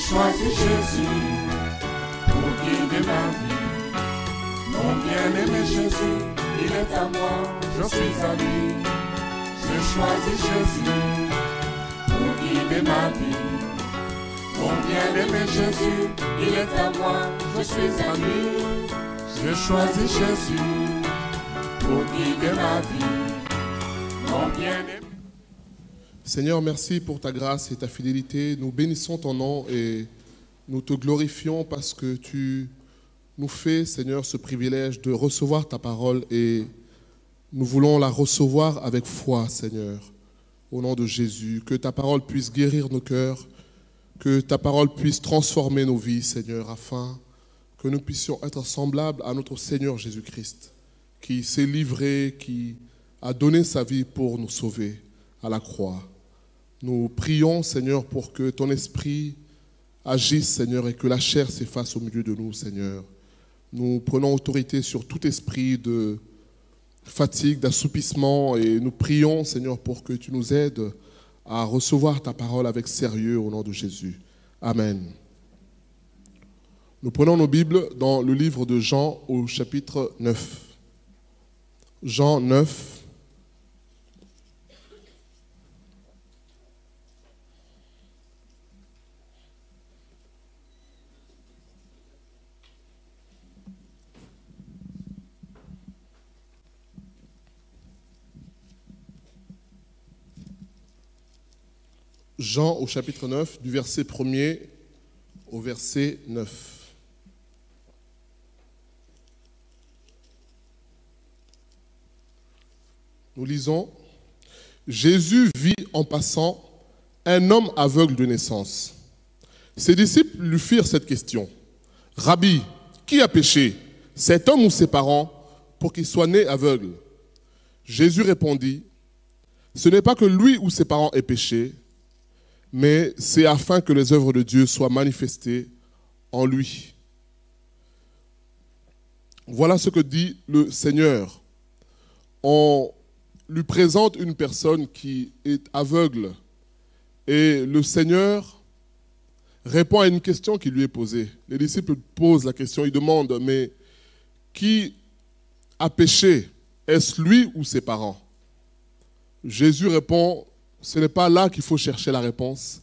choisi Jésus pour guider ma vie. Mon bien-aimé Jésus, il est à moi, je suis à lui. J'ai choisi Jésus pour guider ma vie. Mon bien-aimé Jésus, il est à moi, je suis à lui. J'ai choisi Jésus pour guider ma vie. Mon bien-aimé. Seigneur, merci pour ta grâce et ta fidélité. Nous bénissons ton nom et nous te glorifions parce que tu nous fais, Seigneur, ce privilège de recevoir ta parole et nous voulons la recevoir avec foi, Seigneur, au nom de Jésus. Que ta parole puisse guérir nos cœurs, que ta parole puisse transformer nos vies, Seigneur, afin que nous puissions être semblables à notre Seigneur Jésus-Christ, qui s'est livré, qui a donné sa vie pour nous sauver à la croix. Nous prions, Seigneur, pour que ton esprit agisse, Seigneur, et que la chair s'efface au milieu de nous, Seigneur. Nous prenons autorité sur tout esprit de fatigue, d'assoupissement, et nous prions, Seigneur, pour que tu nous aides à recevoir ta parole avec sérieux au nom de Jésus. Amen. Nous prenons nos Bibles dans le livre de Jean au chapitre 9. Jean 9. Jean au chapitre 9, du verset 1er au verset 9. Nous lisons, « Jésus vit en passant un homme aveugle de naissance. Ses disciples lui firent cette question. « Rabbi, qui a péché, cet homme ou ses parents, pour qu'il soit né aveugle ?» Jésus répondit, « Ce n'est pas que lui ou ses parents aient péché, mais c'est afin que les œuvres de Dieu soient manifestées en lui. » Voilà ce que dit le Seigneur. On lui présente une personne qui est aveugle et le Seigneur répond à une question qui lui est posée. Les disciples posent la question, ils demandent, mais qui a péché? Est-ce lui ou ses parents? Jésus répond, ce n'est pas là qu'il faut chercher la réponse.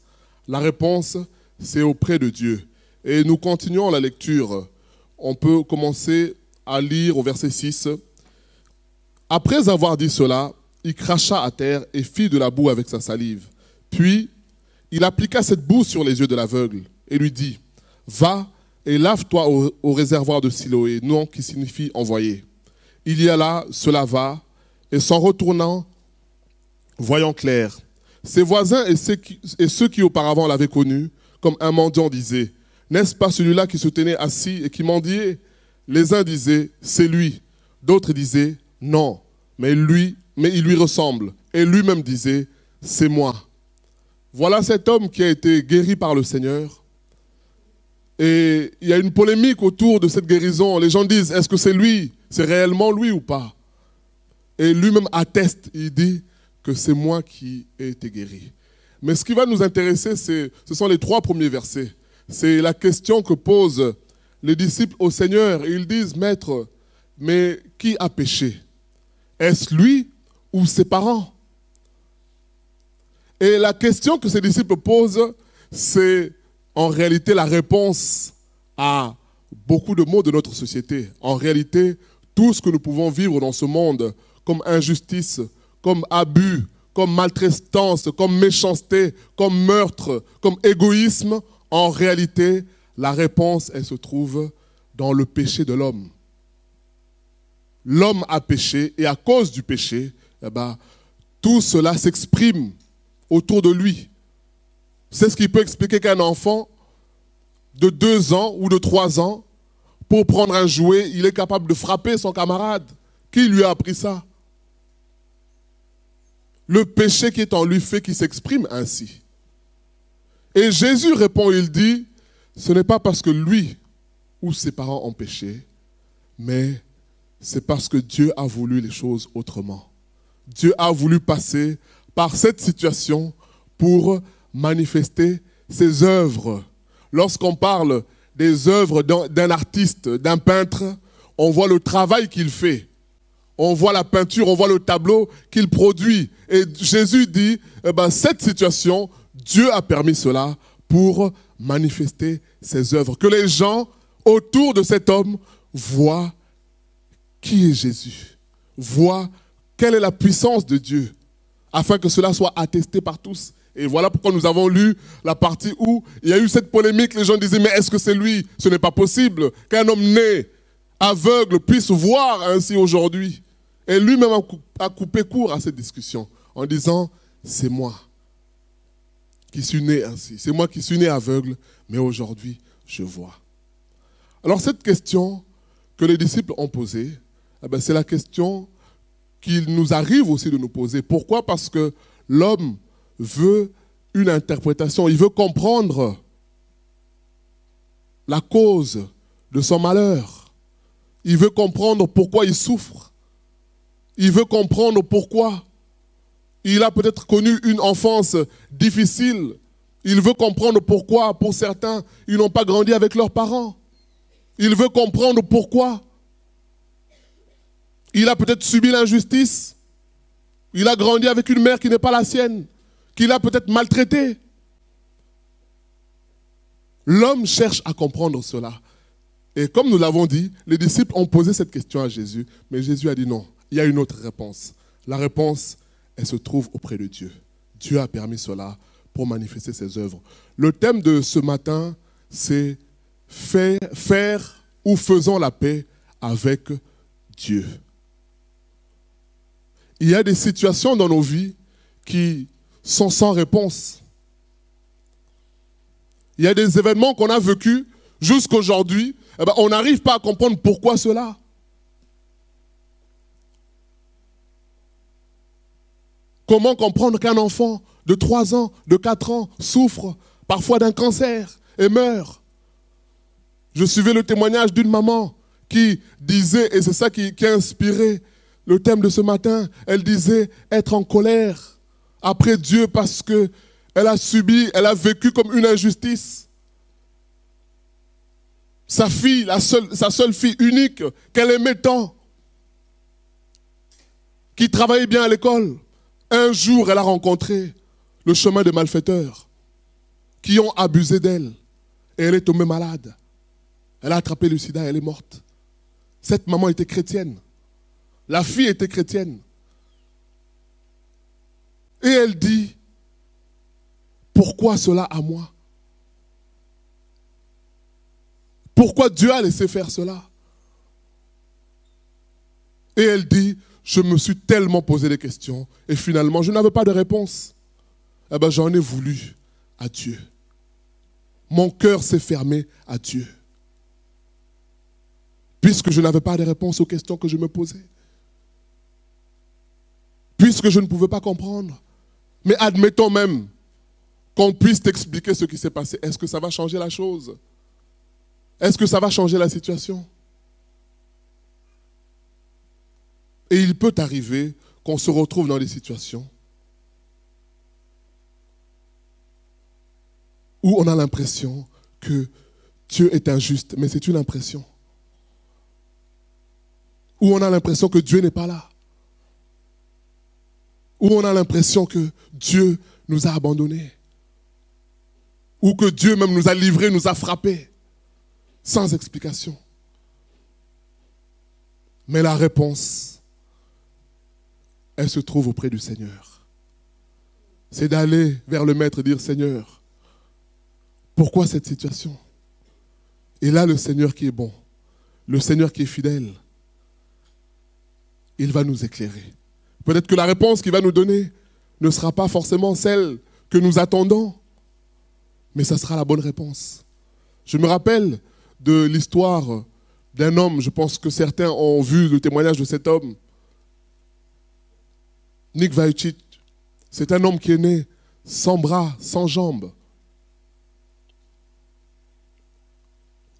La réponse, c'est auprès de Dieu. Et nous continuons la lecture. On peut commencer à lire au verset 6. Après avoir dit cela, il cracha à terre et fit de la boue avec sa salive. Puis, il appliqua cette boue sur les yeux de l'aveugle et lui dit, « Va et lave-toi au réservoir de Siloé, nom qui signifie envoyé. » Il y alla, se lava, et s'en retournant, voyant clair, ses voisins et ceux qui auparavant l'avaient connu, comme un mendiant, disaient, « N'est-ce pas celui-là qui se tenait assis et qui mendiait ?» Les uns disaient, « C'est lui. » D'autres disaient, « Non, mais il lui ressemble. » Et lui-même disait, « C'est moi. » Voilà cet homme qui a été guéri par le Seigneur. Et il y a une polémique autour de cette guérison. Les gens disent, est-ce que c'est lui? C'est réellement lui ou pas? Et lui-même atteste, il dit que c'est moi qui ai été guéri. Mais ce qui va nous intéresser, ce sont les 3 premiers versets. C'est la question que posent les disciples au Seigneur. Et ils disent, Maître, mais qui a péché? Est-ce lui ou ses parents? Et la question que ces disciples posent, c'est en réalité la réponse à beaucoup de maux de notre société. En réalité, tout ce que nous pouvons vivre dans ce monde, comme injustice, comme abus, comme maltraitance, comme méchanceté, comme meurtre, comme égoïsme, en réalité, la réponse, elle se trouve dans le péché de l'homme. L'homme a péché et à cause du péché, tout cela s'exprime autour de lui. C'est ce qui peut expliquer qu'un enfant de 2 ans ou de 3 ans, pour prendre un jouet, il est capable de frapper son camarade. Qui lui a appris ça? Le péché qui est en lui fait qu'il s'exprime ainsi. Et Jésus répond, il dit, ce n'est pas parce que lui ou ses parents ont péché, mais c'est parce que Dieu a voulu les choses autrement. Dieu a voulu passer par cette situation pour manifester ses œuvres. lorsqu'on parle des œuvres d'un artiste, d'un peintre, on voit le travail qu'il fait. On voit la peinture, on voit le tableau qu'il produit. Et Jésus dit, cette situation, Dieu a permis cela pour manifester ses œuvres. Que les gens autour de cet homme voient qui est Jésus, voient quelle est la puissance de Dieu, afin que cela soit attesté par tous. Et voilà pourquoi nous avons lu la partie où il y a eu cette polémique. Les gens disaient, mais est-ce que c'est lui? Ce n'est pas possible qu'un homme né, aveugle, puisse voir ainsi aujourd'hui. Et lui-même a coupé court à cette discussion en disant, c'est moi qui suis né ainsi. C'est moi qui suis né aveugle, mais aujourd'hui, je vois. Alors cette question que les disciples ont posée, c'est la question qu'il nous arrive aussi de nous poser. Pourquoi? Parce que l'homme veut une interprétation, il veut comprendre la cause de son malheur. Il veut comprendre pourquoi il souffre. Il veut comprendre pourquoi il a peut-être connu une enfance difficile. Il veut comprendre pourquoi, pour certains, ils n'ont pas grandi avec leurs parents. Il veut comprendre pourquoi il a peut-être subi l'injustice. Il a grandi avec une mère qui n'est pas la sienne, qu'il a peut-être maltraité. L'homme cherche à comprendre cela. Et comme nous l'avons dit, les disciples ont posé cette question à Jésus, mais Jésus a dit non, il y a une autre réponse. La réponse, elle se trouve auprès de Dieu. Dieu a permis cela pour manifester ses œuvres. Le thème de ce matin, c'est faire ou faisons la paix avec Dieu. Il y a des situations dans nos vies qui sont sans réponse. Il y a des événements qu'on a vécus jusqu'aujourd'hui, on n'arrive pas à comprendre pourquoi cela. Comment comprendre qu'un enfant de 3 ans, de 4 ans, souffre parfois d'un cancer et meurt? Je suivais le témoignage d'une maman qui disait, et c'est ça qui a inspiré le thème de ce matin, elle disait être en colère après Dieu parce qu'elle a subi, elle a vécu comme une injustice. Sa fille, sa seule fille unique, qu'elle aimait tant, qui travaillait bien à l'école, un jour elle a rencontré le chemin des malfaiteurs qui ont abusé d'elle et elle est tombée malade. Elle a attrapé le sida et elle est morte. Cette maman était chrétienne. La fille était chrétienne. Et elle dit, pourquoi cela à moi? Pourquoi Dieu a laissé faire cela? Et elle dit, je me suis tellement posé des questions et finalement je n'avais pas de réponse. J'en ai voulu à Dieu. Mon cœur s'est fermé à Dieu. Puisque je n'avais pas de réponse aux questions que je me posais. Puisque je ne pouvais pas comprendre. Mais admettons même qu'on puisse t'expliquer ce qui s'est passé. Est-ce que ça va changer la chose? Est-ce que ça va changer la situation? Et il peut arriver qu'on se retrouve dans des situations où on a l'impression que Dieu est injuste, mais c'est une impression. Où on a l'impression que Dieu n'est pas là. Où on a l'impression que Dieu nous a abandonnés. Ou que Dieu même nous a livrés, nous a frappés, sans explication. Mais la réponse, elle se trouve auprès du Seigneur. C'est d'aller vers le Maître et dire, Seigneur, pourquoi cette situation? Et là, le Seigneur qui est bon, le Seigneur qui est fidèle, il va nous éclairer. Peut-être que la réponse qu'il va nous donner ne sera pas forcément celle que nous attendons, mais ça sera la bonne réponse. Je me rappelle de l'histoire d'un homme, je pense que certains ont vu le témoignage de cet homme, Nick Vujicic. C'est un homme qui est né sans bras, sans jambes.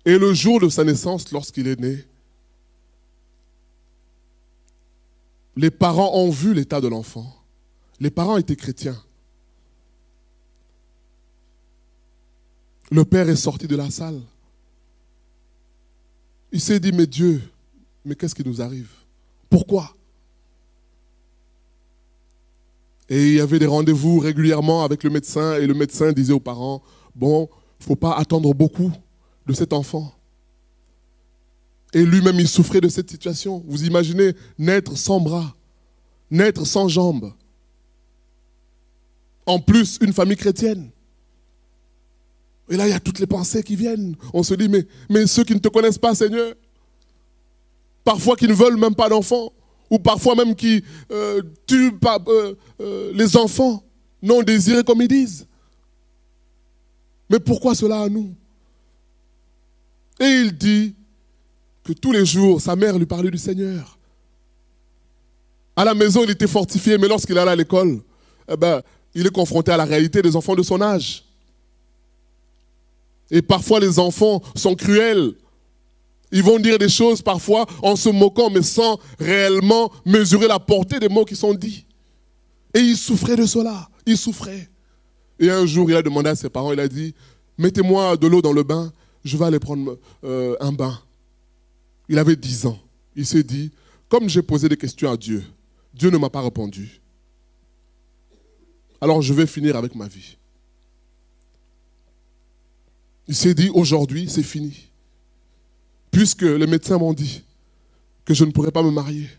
Et le jour de sa naissance, lorsqu'il est né, les parents ont vu l'état de l'enfant. Les parents étaient chrétiens. Le père est sorti de la salle. Il s'est dit, mais Dieu, mais qu'est-ce qui nous arrive? Pourquoi? Et il y avait des rendez-vous régulièrement avec le médecin et le médecin disait aux parents, bon, il ne faut pas attendre beaucoup de cet enfant. Et lui-même, il souffrait de cette situation. Vous imaginez naître sans bras, naître sans jambes. En plus, une famille chrétienne. Et là, il y a toutes les pensées qui viennent. On se dit, mais ceux qui ne te connaissent pas, Seigneur, parfois qui ne veulent même pas d'enfants, ou parfois même qui tuent les enfants non désirés, comme ils disent. Mais pourquoi cela à nous? Et il dit que tous les jours, sa mère lui parlait du Seigneur. À la maison, il était fortifié, mais lorsqu'il allait à l'école, il est confronté à la réalité des enfants de son âge. Et parfois, les enfants sont cruels. Ils vont dire des choses parfois en se moquant, mais sans réellement mesurer la portée des mots qui sont dits. Et il souffrait de cela. Il souffrait. Et un jour, il a demandé à ses parents, il a dit, mettez-moi de l'eau dans le bain, je vais aller prendre un bain. Il avait 10 ans. Il s'est dit, comme j'ai posé des questions à Dieu, Dieu ne m'a pas répondu. Alors je vais finir avec ma vie. Il s'est dit, aujourd'hui, c'est fini. Puisque les médecins m'ont dit que je ne pourrais pas me marier,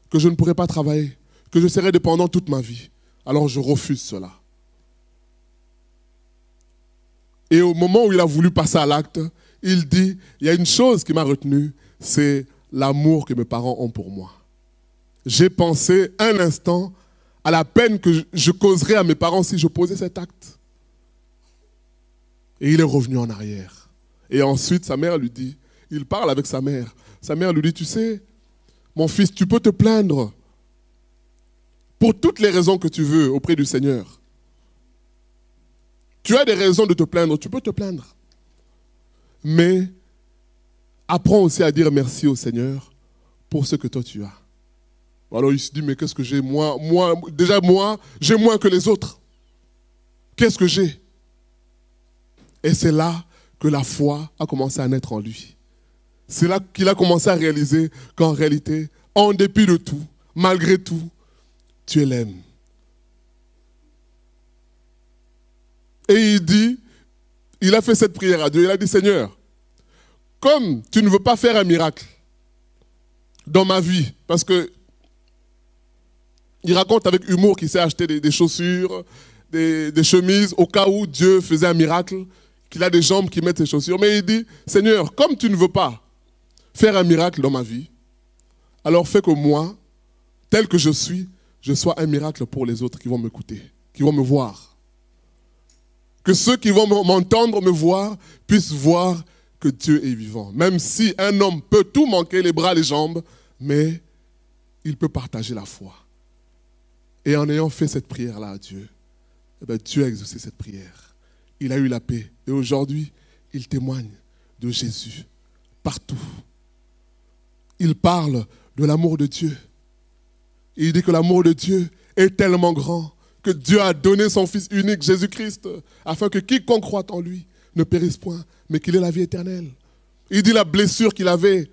que je ne pourrais pas travailler, que je serais dépendant toute ma vie. Alors je refuse cela. Et au moment où il a voulu passer à l'acte, il dit, il y a une chose qui m'a retenu, c'est l'amour que mes parents ont pour moi. J'ai pensé un instant à la peine que je causerais à mes parents si je posais cet acte. Et il est revenu en arrière. Et ensuite, sa mère lui dit, il parle avec sa mère. Sa mère lui dit, tu sais, mon fils, tu peux te plaindre pour toutes les raisons que tu veux auprès du Seigneur. Tu as des raisons de te plaindre, tu peux te plaindre. Mais apprends aussi à dire merci au Seigneur pour ce que toi tu as. Alors il se dit, mais qu'est-ce que j'ai? Moi, j'ai moins que les autres. Qu'est-ce que j'ai? Et c'est là que la foi a commencé à naître en lui. C'est là qu'il a commencé à réaliser qu'en réalité, en dépit de tout, malgré tout, Dieu l'aime. Et il a fait cette prière à Dieu. Il a dit, Seigneur, comme tu ne veux pas faire un miracle dans ma vie, parce que il raconte avec humour qu'il s'est acheté des chaussures, des chemises, au cas où Dieu faisait un miracle, qu'il a des jambes qui mettent ses chaussures. Mais il dit, Seigneur, comme tu ne veux pas faire un miracle dans ma vie, alors fais que moi, tel que je sois un miracle pour les autres qui vont m'écouter, qui vont me voir. Que ceux qui vont m'entendre, me voir, puissent voir que Dieu est vivant. Même si un homme peut tout manquer, les bras, les jambes, mais il peut partager la foi. Et en ayant fait cette prière-là à Dieu, Dieu a exaucé cette prière. Il a eu la paix. Et aujourd'hui, il témoigne de Jésus partout. Il parle de l'amour de Dieu. Et il dit que l'amour de Dieu est tellement grand que Dieu a donné son Fils unique, Jésus-Christ, afin que quiconque croit en lui ne périsse point, mais qu'il ait la vie éternelle. Il dit la blessure qu'il avait,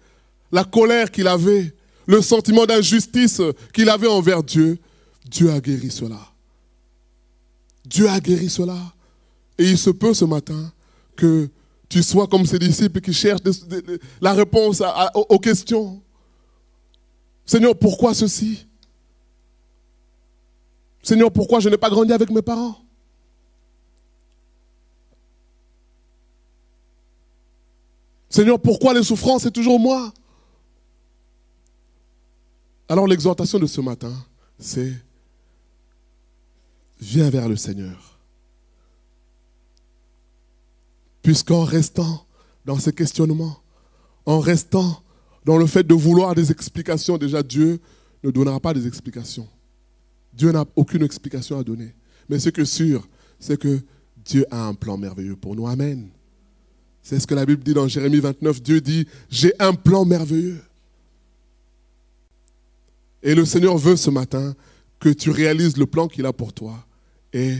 la colère qu'il avait, le sentiment d'injustice qu'il avait envers Dieu, Dieu a guéri cela. Dieu a guéri cela. Et il se peut ce matin que tu sois comme ces disciples qui cherchent la réponse aux questions. Seigneur, pourquoi ceci? Seigneur, pourquoi je n'ai pas grandi avec mes parents? Seigneur, pourquoi les souffrances, c'est toujours moi? Alors l'exhortation de ce matin, c'est viens vers le Seigneur. Puisqu'en restant dans ces questionnements, en restant dans le fait de vouloir des explications, déjà Dieu ne donnera pas des explications. Dieu n'a aucune explication à donner. Mais ce qui est sûr, c'est que Dieu a un plan merveilleux pour nous. Amen. C'est ce que la Bible dit dans Jérémie 29. Dieu dit, j'ai un plan merveilleux. Et le Seigneur veut ce matin que tu réalises le plan qu'il a pour toi et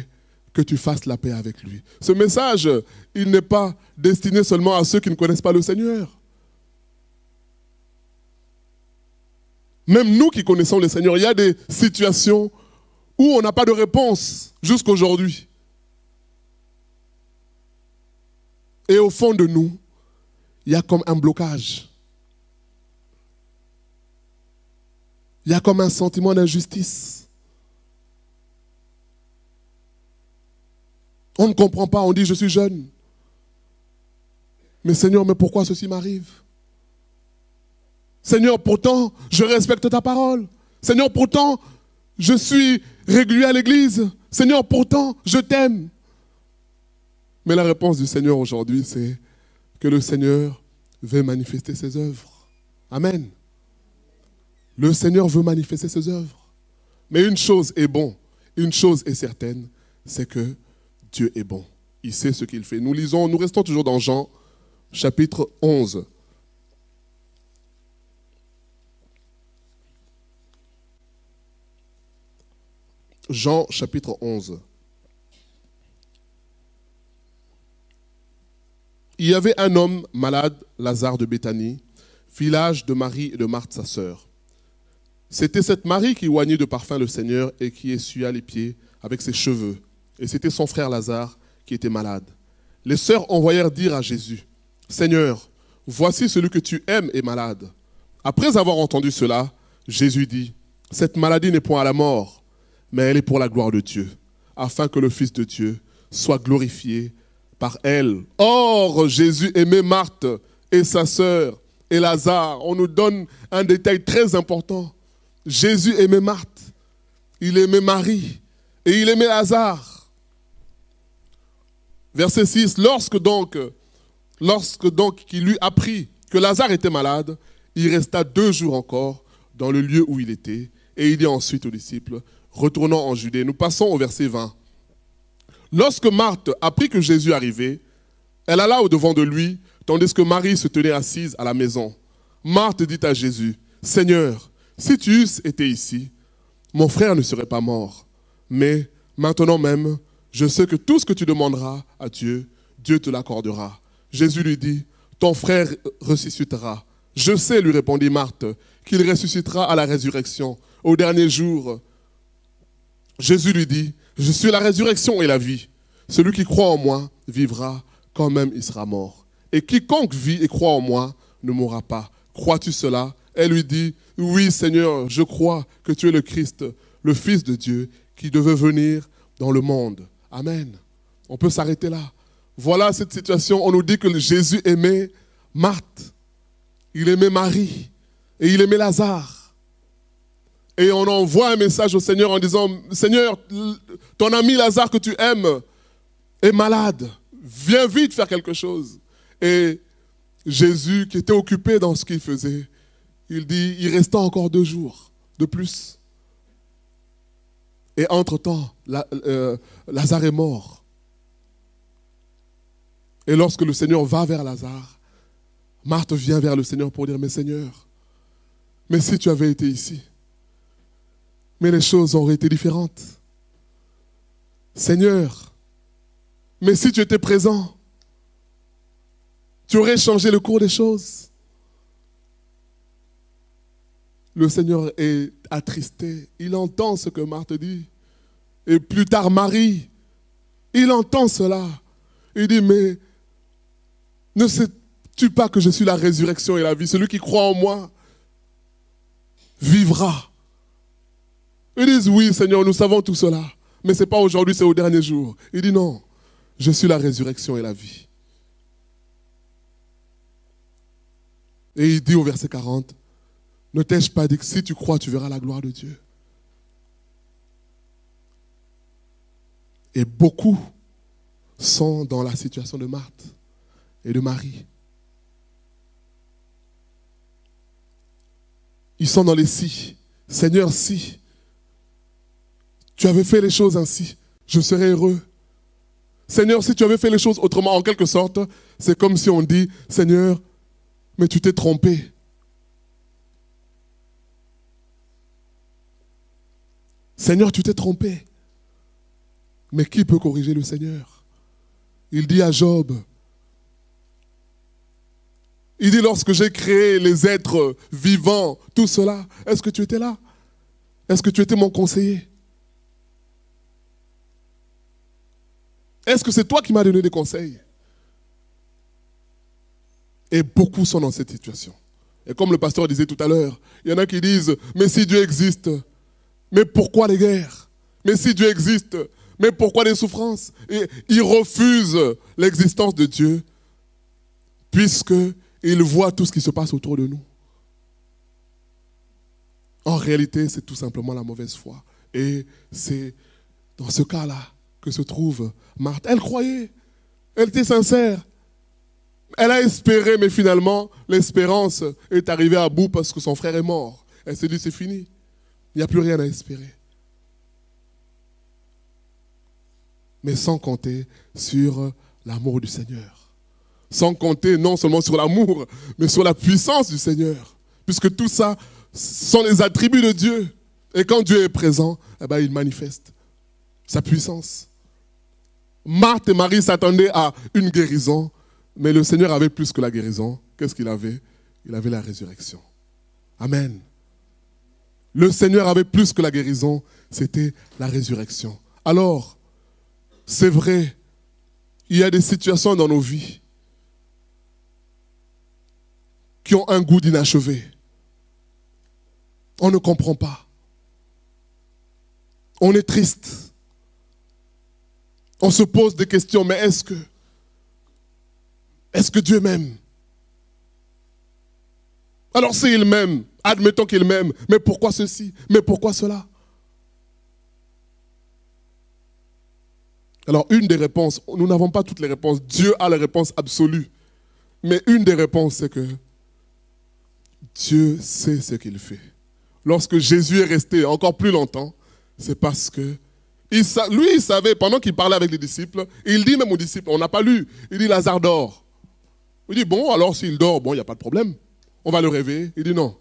que tu fasses la paix avec lui. Ce message, il n'est pas destiné seulement à ceux qui ne connaissent pas le Seigneur. Même nous qui connaissons le Seigneur, il y a des situations où on n'a pas de réponse jusqu'aujourd'hui. Et au fond de nous, il y a comme un blocage. Il y a comme un sentiment d'injustice. On ne comprend pas, on dit je suis jeune. Mais Seigneur, mais pourquoi ceci m'arrive? Seigneur, pourtant, je respecte ta parole. Seigneur, pourtant, je suis régulier à l'église. Seigneur, pourtant, je t'aime. Mais la réponse du Seigneur aujourd'hui, c'est que le Seigneur veut manifester ses œuvres. Amen. Le Seigneur veut manifester ses œuvres. Mais une chose est bon, une chose est certaine, c'est que Dieu est bon. Il sait ce qu'il fait. Nous restons toujours dans Jean, chapitre 11. Jean, chapitre 11. Il y avait un homme malade, Lazare de Béthanie, village de Marie et de Marthe, sa sœur. C'était cette Marie qui oignait de parfum le Seigneur et qui essuya les pieds avec ses cheveux. Et c'était son frère Lazare qui était malade. Les sœurs envoyèrent dire à Jésus, « Seigneur, voici celui que tu aimes est malade. » Après avoir entendu cela, Jésus dit, « Cette maladie n'est point à la mort, mais elle est pour la gloire de Dieu, afin que le Fils de Dieu soit glorifié par elle. » Or, Jésus aimait Marthe et sa sœur et Lazare. On nous donne un détail très important. Jésus aimait Marthe, il aimait Marie et il aimait Lazare. Verset 6, lorsque donc il lui apprit que Lazare était malade, il resta 2 jours encore dans le lieu où il était, et il dit ensuite aux disciples, retournant en Judée. Nous passons au verset 20. Lorsque Marthe apprit que Jésus arrivait, elle alla au-devant de lui, tandis que Marie se tenait assise à la maison. Marthe dit à Jésus, « Seigneur, si tu eusses été ici, mon frère ne serait pas mort. Mais maintenant même, je sais que tout ce que tu demanderas à Dieu, Dieu te l'accordera. » Jésus lui dit, « Ton frère ressuscitera. » « Je sais, lui répondit Marthe, qu'il ressuscitera à la résurrection, au dernier jour. » Jésus lui dit, « Je suis la résurrection et la vie. Celui qui croit en moi vivra quand même il sera mort. Et quiconque vit et croit en moi ne mourra pas. Crois-tu cela ?» Elle lui dit, « Oui, Seigneur, je crois que tu es le Christ, le Fils de Dieu, qui devait venir dans le monde. » Amen. On peut s'arrêter là. Voilà cette situation. On nous dit que Jésus aimait Marthe, il aimait Marie et il aimait Lazare. Et on envoie un message au Seigneur en disant, « Seigneur, ton ami Lazare que tu aimes est malade. Viens vite faire quelque chose. » Et Jésus, qui était occupé dans ce qu'il faisait, il dit, il resta encore 2 jours de plus. Et entre-temps, Lazare est mort. Et lorsque le Seigneur va vers Lazare, Marthe vient vers le Seigneur pour dire, « Mais Seigneur, mais si tu avais été ici, mais les choses auraient été différentes. Seigneur, mais si tu étais présent, tu aurais changé le cours des choses. » Le Seigneur est attristé. Il entend ce que Marthe dit. Et plus tard, Marie, il entend cela. Il dit, « Mais ne sais-tu pas que je suis la résurrection et la vie? Celui qui croit en moi vivra. » Ils disent, « Oui, Seigneur, nous savons tout cela. Mais ce n'est pas aujourd'hui, c'est au dernier jour. » Il dit, « Non, je suis la résurrection et la vie. » Et il dit au verset 40, « Ne t'ai-je pas dit que si tu crois, tu verras la gloire de Dieu? » Et beaucoup sont dans la situation de Marthe et de Marie. Ils sont dans les si. Seigneur, si tu avais fait les choses ainsi, je serais heureux. Seigneur, si tu avais fait les choses autrement, en quelque sorte, c'est comme si on dit, Seigneur, mais tu t'es trompé. Seigneur, tu t'es trompé. Mais qui peut corriger le Seigneur? Il dit à Job, il dit, lorsque j'ai créé les êtres vivants, tout cela, est-ce que tu étais là? Est-ce que tu étais mon conseiller? Est-ce que c'est toi qui m'as donné des conseils? Et beaucoup sont dans cette situation. Et comme le pasteur disait tout à l'heure, il y en a qui disent, mais si Dieu existe, mais pourquoi les guerres? Mais si Dieu existe, mais pourquoi les souffrances? Et ils refusent l'existence de Dieu, puisqu'ils voient tout ce qui se passe autour de nous. En réalité, c'est tout simplement la mauvaise foi. Et c'est dans ce cas-là que se trouve Marthe. Elle croyait, elle était sincère. Elle a espéré, mais finalement, l'espérance est arrivée à bout parce que son frère est mort. Elle s'est dit, c'est fini. Il n'y a plus rien à espérer. Mais sans compter sur l'amour du Seigneur. Sans compter non seulement sur l'amour, mais sur la puissance du Seigneur. Puisque tout ça sont les attributs de Dieu. Et quand Dieu est présent, eh ben, il manifeste sa puissance. Marthe et Marie s'attendaient à une guérison, mais le Seigneur avait plus que la guérison. Qu'est-ce qu'il avait? Il avait la résurrection. Amen. Le Seigneur avait plus que la guérison, c'était la résurrection. Alors, c'est vrai, il y a des situations dans nos vies qui ont un goût d'inachevé. On ne comprend pas. On est triste. On se pose des questions, mais est-ce que Dieu m'aime? Alors s'il m'aime, admettons qu'il m'aime, mais pourquoi ceci? Mais pourquoi cela? Alors une des réponses, nous n'avons pas toutes les réponses, Dieu a la réponse absolue. Mais une des réponses, c'est que Dieu sait ce qu'il fait. Lorsque Jésus est resté encore plus longtemps, c'est parce que il savait, pendant qu'il parlait avec les disciples, il dit même aux disciples, on n'a pas lu, il dit Lazare dort. Il dit bon, alors s'il dort, bon, il n'y a pas de problème. On va le réveiller. Il dit non,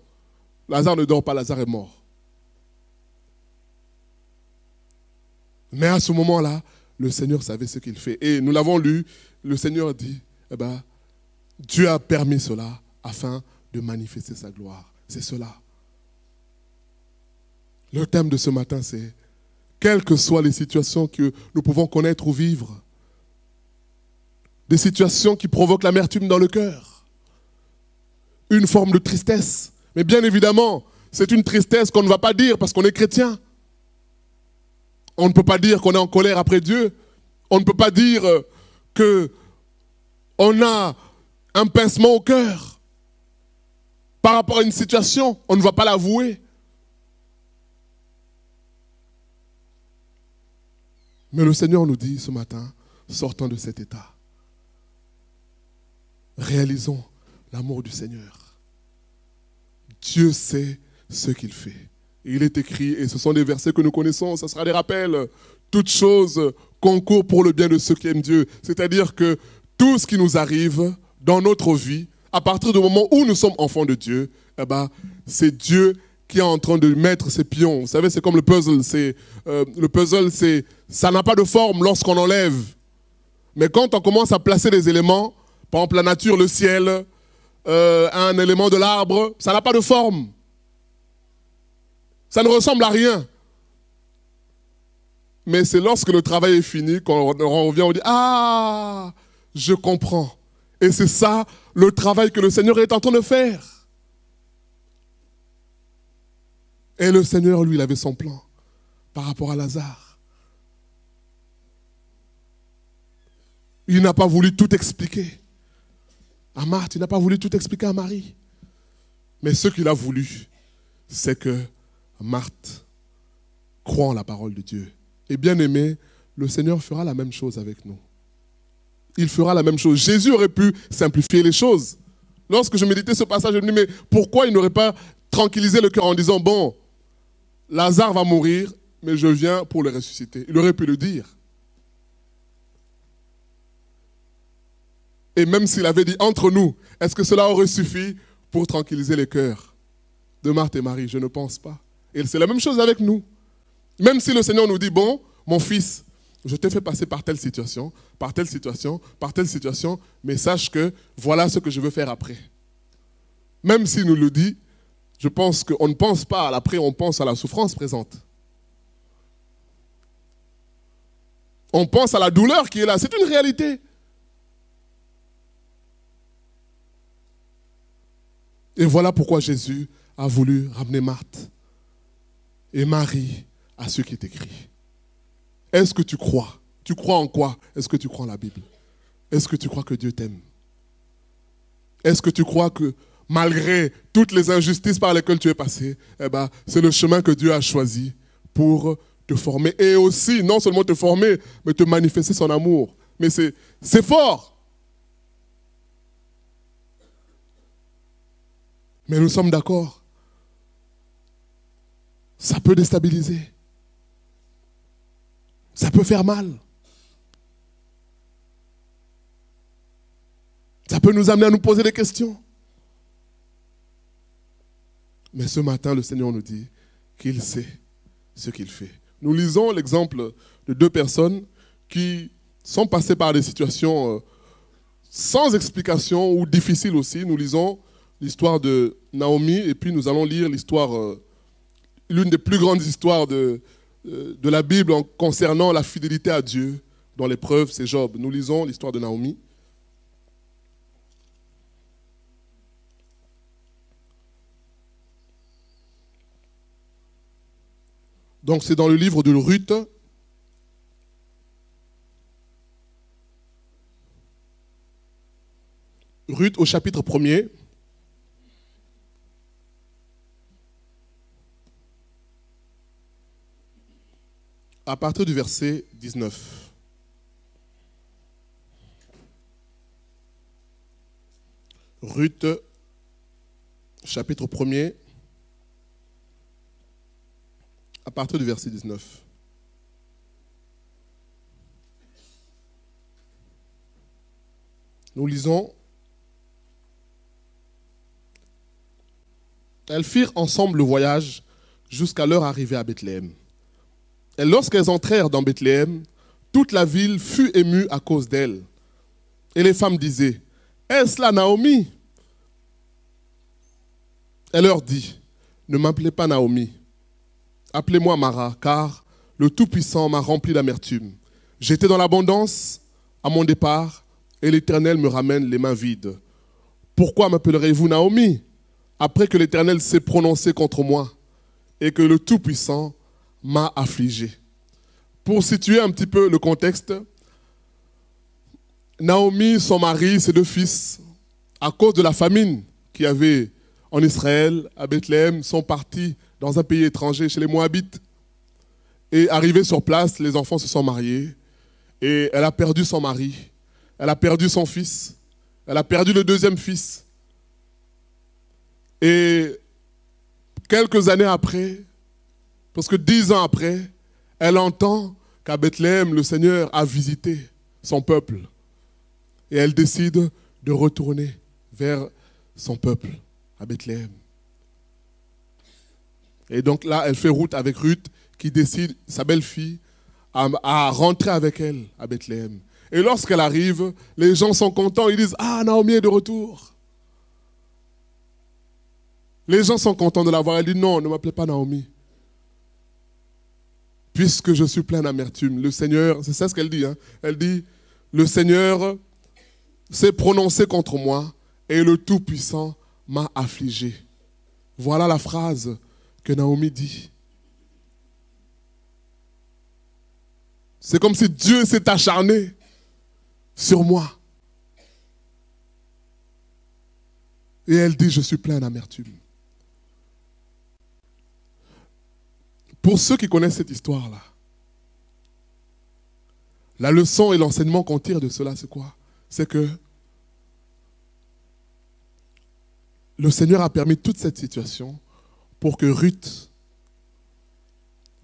Lazare ne dort pas, Lazare est mort. Mais à ce moment-là, le Seigneur savait ce qu'il fait. Et nous l'avons lu, le Seigneur dit, eh ben, Dieu a permis cela afin de manifester sa gloire. C'est cela. Le thème de ce matin, c'est quelles que soient les situations que nous pouvons connaître ou vivre, des situations qui provoquent l'amertume dans le cœur, une forme de tristesse. Mais bien évidemment, c'est une tristesse qu'on ne va pas dire parce qu'on est chrétien. On ne peut pas dire qu'on est en colère après Dieu. On ne peut pas dire qu'on a un pincement au cœur par rapport à une situation. On ne va pas l'avouer. Mais le Seigneur nous dit ce matin, sortons de cet état. Réalisons l'amour du Seigneur. Dieu sait ce qu'il fait. Il est écrit, et ce sont des versets que nous connaissons, ce sera des rappels. Toutes choses concourent pour le bien de ceux qui aiment Dieu. C'est-à-dire que tout ce qui nous arrive dans notre vie, à partir du moment où nous sommes enfants de Dieu, eh ben, c'est Dieu qui est en train de mettre ses pions. Vous savez, c'est comme le puzzle. Ça n'a pas de forme lorsqu'on enlève. Mais quand on commence à placer des éléments, par exemple la nature, le ciel, un élément de l'arbre, ça n'a pas de forme. Ça ne ressemble à rien. Mais c'est lorsque le travail est fini, qu'on revient, on dit « Ah, je comprends ». Et c'est ça le travail que le Seigneur est en train de faire. Et le Seigneur, lui, il avait son plan par rapport à Lazare. Il n'a pas voulu tout expliquer à Marthe, il n'a pas voulu tout expliquer à Marie. Mais ce qu'il a voulu, c'est que Marthe croit en la parole de Dieu. Et bien aimé, le Seigneur fera la même chose avec nous. Il fera la même chose. Jésus aurait pu simplifier les choses. Lorsque je méditais ce passage, je me dis, mais pourquoi il n'aurait pas tranquillisé le cœur en disant, bon, Lazare va mourir, mais je viens pour le ressusciter. Il aurait pu le dire. Et même s'il avait dit entre nous, est-ce que cela aurait suffi pour tranquilliser les cœurs de Marthe et Marie? Je ne pense pas. Et c'est la même chose avec nous. Même si le Seigneur nous dit, bon, mon fils, je t'ai fait passer par telle situation, par telle situation, par telle situation, mais sache que voilà ce que je veux faire après. Même s'il nous le dit, je pense qu'on ne pense pas à l'après, on pense à la souffrance présente. On pense à la douleur qui est là, c'est une réalité. Et voilà pourquoi Jésus a voulu ramener Marthe et Marie à ce qui est écrit. Est-ce que tu crois? Tu crois en quoi? Est-ce que tu crois en la Bible? Est-ce que tu crois que Dieu t'aime? Est-ce que tu crois que malgré toutes les injustices par lesquelles tu es passé, c'est le chemin que Dieu a choisi pour te former et aussi, non seulement te former, mais te manifester son amour. Mais c'est fort. Mais nous sommes d'accord. Ça peut déstabiliser. Ça peut faire mal. Ça peut nous amener à nous poser des questions. Mais ce matin, le Seigneur nous dit qu'il sait ce qu'il fait. Nous lisons l'exemple de deux personnes qui sont passées par des situations sans explication ou difficiles aussi. Nous lisons l'histoire de Naomi et puis nous allons lire l'histoire, l'une des plus grandes histoires de la Bible concernant la fidélité à Dieu dans l'épreuve, c'est Job. Nous lisons l'histoire de Naomi. Donc c'est dans le livre de Ruth. Ruth au chapitre 1er. À partir du verset 19. Ruth, chapitre 1er, à partir du verset 19. Nous lisons: Elles firent ensemble le voyage jusqu'à leur arrivée à Bethléem. Et lorsqu'elles entrèrent dans Bethléem, toute la ville fut émue à cause d'elles. Et les femmes disaient: Est-ce là Naomi? Elle leur dit: Ne m'appelez pas Naomi, appelez-moi Mara, car le Tout-Puissant m'a rempli d'amertume. J'étais dans l'abondance à mon départ, et l'Éternel me ramène les mains vides. Pourquoi m'appellerez-vous Naomi, après que l'Éternel s'est prononcé contre moi, et que le Tout-Puissant m'a affligé? Pour situer un petit peu le contexte, Naomi, son mari, ses deux fils, à cause de la famine qu'il y avait en Israël, à Bethléem, sont partis dans un pays étranger, chez les Moabites. Et arrivés sur place, les enfants se sont mariés. Et elle a perdu son mari. Elle a perdu son fils. Elle a perdu le deuxième fils. Et quelques années après, parce que 10 ans après, elle entend qu'à Bethléem, le Seigneur a visité son peuple. Et elle décide de retourner vers son peuple, à Bethléem. Et donc là, elle fait route avec Ruth, qui décide, sa belle-fille, à rentrer avec elle à Bethléem. Et lorsqu'elle arrive, les gens sont contents, ils disent: Ah, Naomi est de retour. Les gens sont contents de la voir. Elle dit: Non, ne m'appelez pas Naomi. Puisque je suis plein d'amertume. Le Seigneur, c'est ça ce qu'elle dit. Elle dit: Le Seigneur s'est prononcé contre moi et le Tout-Puissant m'a affligé. Voilà la phrase que Naomi dit. C'est comme si Dieu s'est acharné sur moi. Et elle dit: Je suis plein d'amertume. Pour ceux qui connaissent cette histoire-là, la leçon et l'enseignement qu'on tire de cela, c'est quoi? C'est que le Seigneur a permis toute cette situation pour que Ruth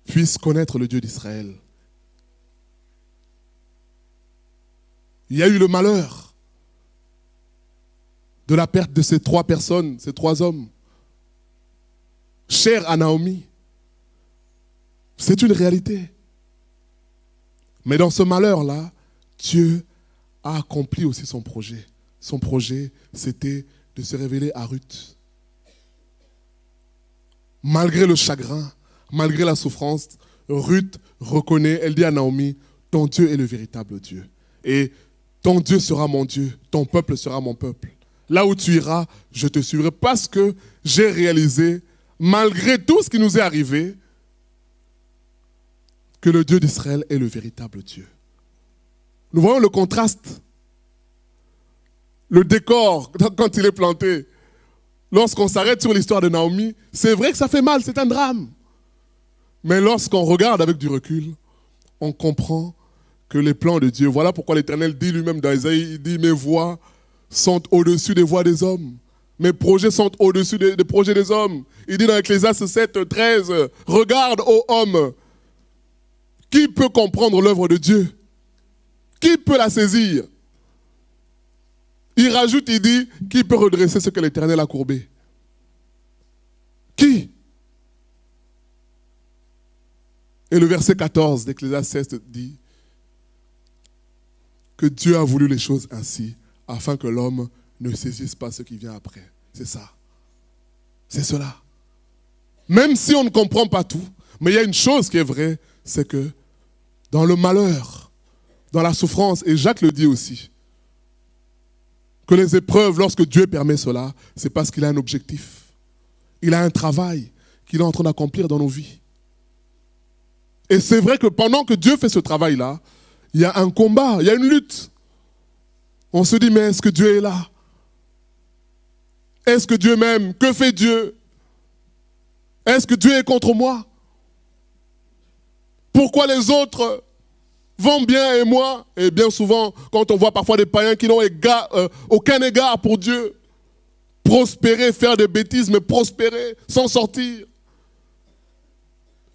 puisse connaître le Dieu d'Israël. Il y a eu le malheur de la perte de ces 3 personnes, ces 3 hommes, chers à Naomi. C'est une réalité. Mais dans ce malheur-là, Dieu a accompli aussi son projet. Son projet, c'était de se révéler à Ruth. Malgré le chagrin, malgré la souffrance, Ruth reconnaît, elle dit à Naomi, ton Dieu est le véritable Dieu. Et ton Dieu sera mon Dieu, ton peuple sera mon peuple. Là où tu iras, je te suivrai parce que j'ai réalisé, malgré tout ce qui nous est arrivé, que le Dieu d'Israël est le véritable Dieu. Nous voyons le contraste. Le décor, quand il est planté, lorsqu'on s'arrête sur l'histoire de Naomi, c'est vrai que ça fait mal, c'est un drame. Mais lorsqu'on regarde avec du recul, on comprend que les plans de Dieu, voilà pourquoi l'Éternel dit lui-même dans Isaïe, il dit « Mes voies sont au-dessus des voies des hommes. Mes projets sont au-dessus des projets des hommes. » Il dit dans Ecclésiaste 7, 13, « Regarde, ô homme, qui peut comprendre l'œuvre de Dieu? Qui peut la saisir ?» Il rajoute, il dit, « Qui peut redresser ce que l'Éternel a courbé? » Qui? Et le verset 14 d'Ecclésiaste 7 dit que Dieu a voulu les choses ainsi, afin que l'homme ne saisisse pas ce qui vient après. C'est ça. C'est cela. Même si on ne comprend pas tout, mais il y a une chose qui est vraie, c'est que dans le malheur, dans la souffrance, et Jacques le dit aussi, que les épreuves, lorsque Dieu permet cela, c'est parce qu'il a un objectif. Il a un travail qu'il est en train d'accomplir dans nos vies. Et c'est vrai que pendant que Dieu fait ce travail-là, il y a un combat, il y a une lutte. On se dit, mais est-ce que Dieu est là? Est-ce que Dieu m'aime? Que fait Dieu? Est-ce que Dieu est contre moi? Pourquoi les autres vont bien et moi? Et bien souvent, quand on voit parfois des païens qui n'ont aucun égard pour Dieu, prospérer, faire des bêtises, mais prospérer, s'en sortir.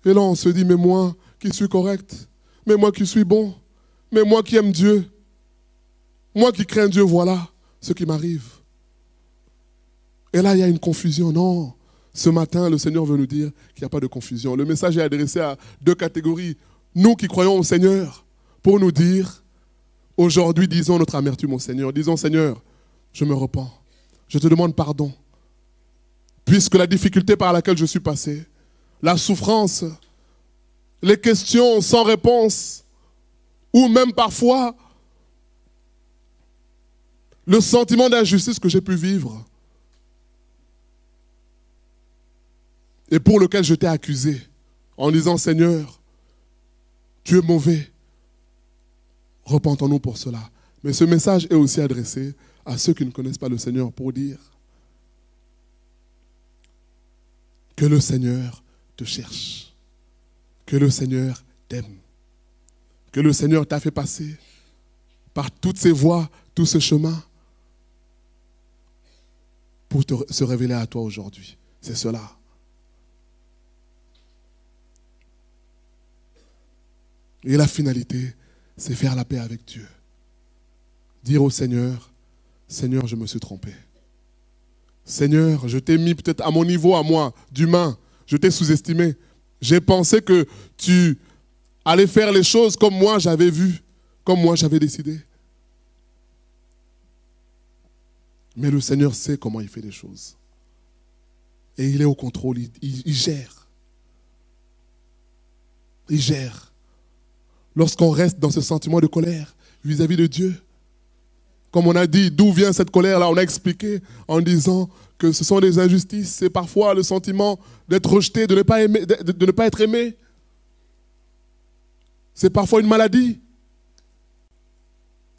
Et là, on se dit, mais moi qui suis correct, mais moi qui suis bon, mais moi qui aime Dieu, moi qui crains Dieu, voilà ce qui m'arrive. Et là, il y a une confusion. Non, ce matin, le Seigneur veut nous dire qu'il n'y a pas de confusion. Le message est adressé à deux catégories. Nous qui croyons au Seigneur, pour nous dire, aujourd'hui, disons notre amertume au Seigneur. Disons, Seigneur, je me repens. Je te demande pardon. Puisque la difficulté par laquelle je suis passé, la souffrance, les questions sans réponse, ou même parfois le sentiment d'injustice que j'ai pu vivre et pour lequel je t'ai accusé en disant, Seigneur, tu es mauvais, repentons-nous pour cela. Mais ce message est aussi adressé à ceux qui ne connaissent pas le Seigneur pour dire que le Seigneur te cherche, que le Seigneur t'aime, que le Seigneur t'a fait passer par toutes ces voies, tout ce chemin pour se révéler à toi aujourd'hui. C'est cela. Et la finalité, c'est faire la paix avec Dieu. Dire au Seigneur, Seigneur, je me suis trompé. Seigneur, je t'ai mis peut-être à mon niveau, à moi, d'humain. Je t'ai sous-estimé. J'ai pensé que tu allais faire les choses comme moi j'avais vu, comme moi j'avais décidé. Mais le Seigneur sait comment il fait les choses. Et il est au contrôle, il gère. Il gère. Lorsqu'on reste dans ce sentiment de colère vis-à-vis de Dieu, comme on a dit, d'où vient cette colère-là? On a expliqué en disant que ce sont des injustices. C'est parfois le sentiment d'être rejeté, de ne pas aimer, de ne pas être aimé. C'est parfois une maladie.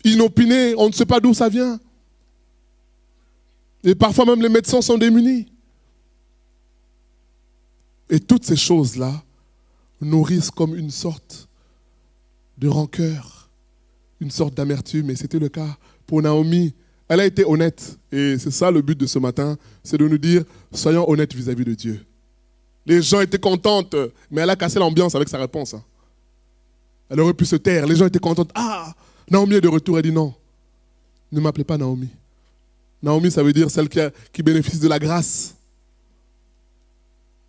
Inopiné, on ne sait pas d'où ça vient. Et parfois même les médecins sont démunis. Et toutes ces choses-là nourrissent comme une sorte de rancœur, une sorte d'amertume. Et c'était le cas pour Naomi. Elle a été honnête. Et c'est ça le but de ce matin, c'est de nous dire, soyons honnêtes vis-à-vis de Dieu. Les gens étaient contentes, mais elle a cassé l'ambiance avec sa réponse. Elle aurait pu se taire. Les gens étaient contents. Ah, Naomi est de retour. Elle dit non, ne m'appelez pas Naomi. Naomi, ça veut dire celle qui bénéficie de la grâce.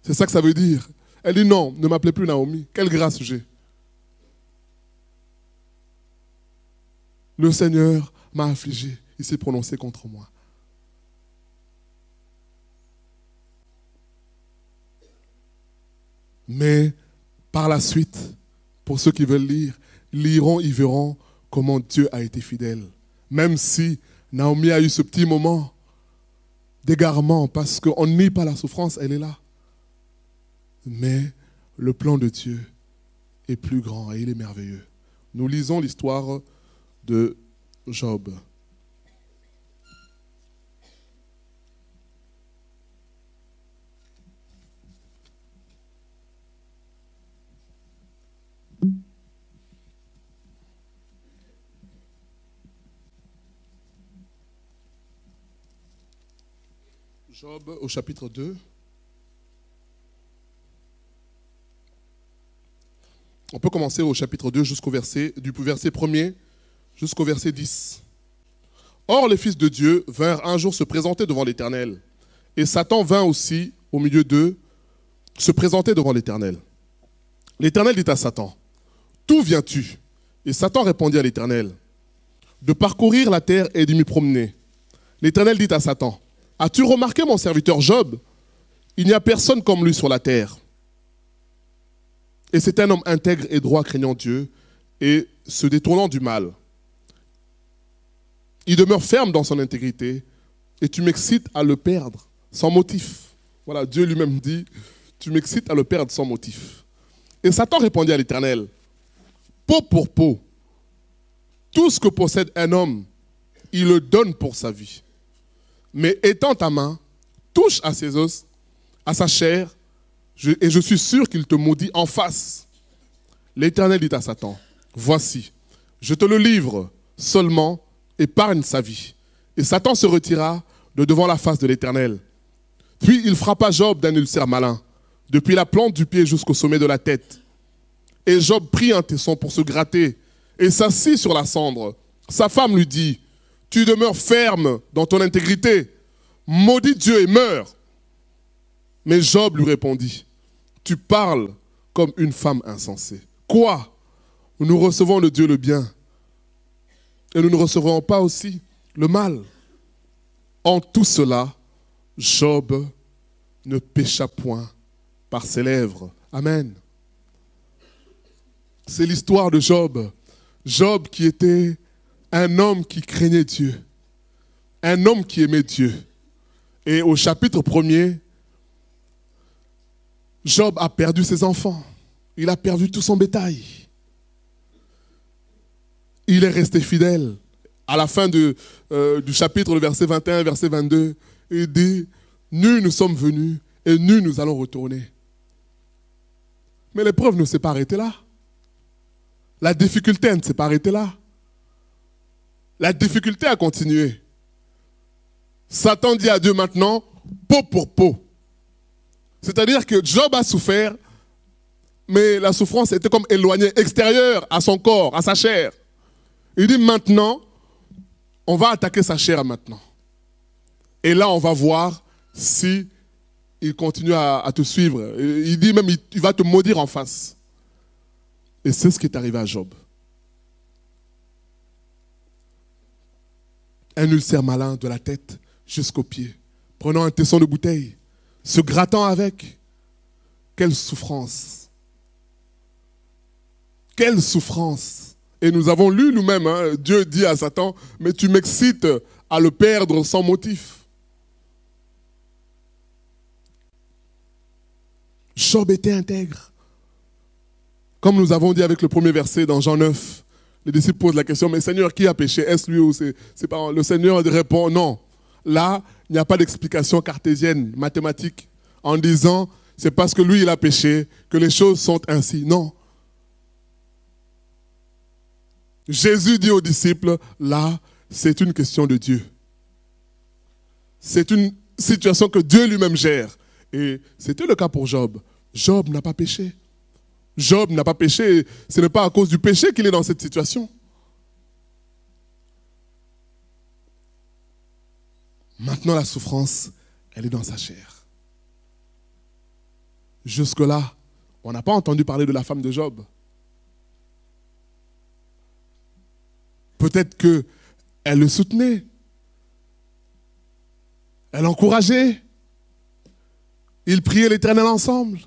C'est ça que ça veut dire. Elle dit non, ne m'appelez plus Naomi. Quelle grâce j'ai? Le Seigneur m'a affligé. Il s'est prononcé contre moi. Mais par la suite, pour ceux qui veulent lire, liront, ils verront comment Dieu a été fidèle. Même si Naomi a eu ce petit moment d'égarement, parce qu'on nie pas la souffrance, elle est là. Mais le plan de Dieu est plus grand et il est merveilleux. Nous lisons l'histoire de Job. Job au chapitre 2. On peut commencer au chapitre 2 jusqu'au verset, du verset 1er jusqu'au verset 10. Or, les fils de Dieu vinrent un jour se présenter devant l'Éternel. Et Satan vint aussi au milieu d'eux se présenter devant l'Éternel. L'Éternel dit à Satan, « D'où viens-tu » Et Satan répondit à l'Éternel, « De parcourir la terre et de m'y promener. » L'Éternel dit à Satan, « As-tu remarqué mon serviteur Job? Il n'y a personne comme lui sur la terre. Et c'est un homme intègre et droit, craignant Dieu et se détournant du mal. Il demeure ferme dans son intégrité et tu m'excites à le perdre sans motif. » Voilà, Dieu lui-même dit, « Tu m'excites à le perdre sans motif. » Et Satan répondit à l'Éternel, « Peau pour peau, tout ce que possède un homme, il le donne pour sa vie. Mais étends ta main, touche à ses os, à sa chair, et je suis sûr qu'il te maudit en face. » L'Éternel dit à Satan, « Voici, je te le livre, seulement épargne sa vie. » Et Satan se retira de devant la face de l'Éternel. Puis il frappa Job d'un ulcère malin, depuis la plante du pied jusqu'au sommet de la tête. Et Job prit un tesson pour se gratter et s'assit sur la cendre. Sa femme lui dit, « Tu demeures ferme dans ton intégrité. Maudis Dieu et meurs. » Mais Job lui répondit, « Tu parles comme une femme insensée. Quoi? Nous recevons de Dieu le bien et nous ne recevrons pas aussi le mal. » En tout cela, Job ne pécha point par ses lèvres. Amen. C'est l'histoire de Job. Job qui était un homme qui craignait Dieu. Un homme qui aimait Dieu. Et au chapitre 1er, Job a perdu ses enfants. Il a perdu tout son bétail. Il est resté fidèle. À la fin du chapitre, le verset 21, verset 22, il dit, « Nus nous sommes venus et nus nous allons retourner. » Mais l'épreuve ne s'est pas arrêtée là. La difficulté ne s'est pas arrêtée là. La difficulté a continué. Satan dit à Dieu maintenant, peau pour peau. C'est-à-dire que Job a souffert, mais la souffrance était comme éloignée, extérieure à son corps, à sa chair. Il dit maintenant, on va attaquer sa chair maintenant. Et là, on va voir si il continue à te suivre. Il dit même, il va te maudire en face. Et c'est ce qui est arrivé à Job. Un ulcère malin de la tête jusqu'aux pieds, prenant un tesson de bouteille, se grattant avec. Quelle souffrance! Quelle souffrance! Et nous avons lu nous-mêmes, hein, Dieu dit à Satan, mais tu m'excites à le perdre sans motif. Job était intègre. Comme nous avons dit avec le premier verset dans Jean 9, les disciples posent la question, mais Seigneur, qui a péché? Est-ce lui ou ses parents? Le Seigneur répond, non. Là, il n'y a pas d'explication cartésienne, mathématique, en disant, c'est parce que lui, il a péché, que les choses sont ainsi. Non. Jésus dit aux disciples, là, c'est une question de Dieu. C'est une situation que Dieu lui-même gère. Et c'était le cas pour Job. Job n'a pas péché. Job n'a pas péché. Ce n'est pas à cause du péché qu'il est dans cette situation. Maintenant, la souffrance, elle est dans sa chair. Jusque-là, on n'a pas entendu parler de la femme de Job. Peut-être qu'elle le soutenait. Elle l'encourageait. Ils priaient l'Éternel ensemble.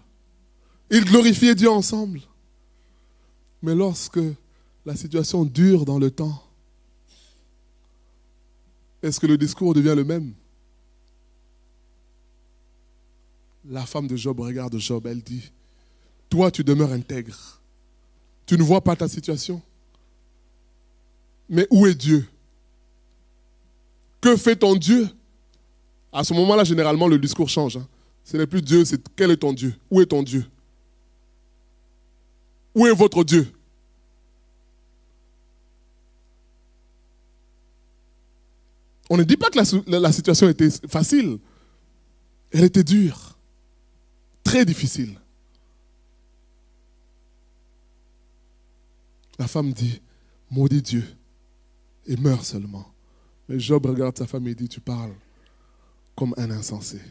Ils glorifiaient Dieu ensemble. Mais lorsque la situation dure dans le temps, est-ce que le discours devient le même? La femme de Job regarde Job, elle dit, toi tu demeures intègre. Tu ne vois pas ta situation. Mais où est Dieu? Que fait ton Dieu? À ce moment-là, généralement, le discours change. Ce n'est plus Dieu, c'est quel est ton Dieu? Où est ton Dieu? Où est votre Dieu? On ne dit pas que la situation était facile. Elle était dure. Très difficile. La femme dit, maudit Dieu et meurs seulement. Mais Job regarde sa femme et dit, tu parles comme un insensé.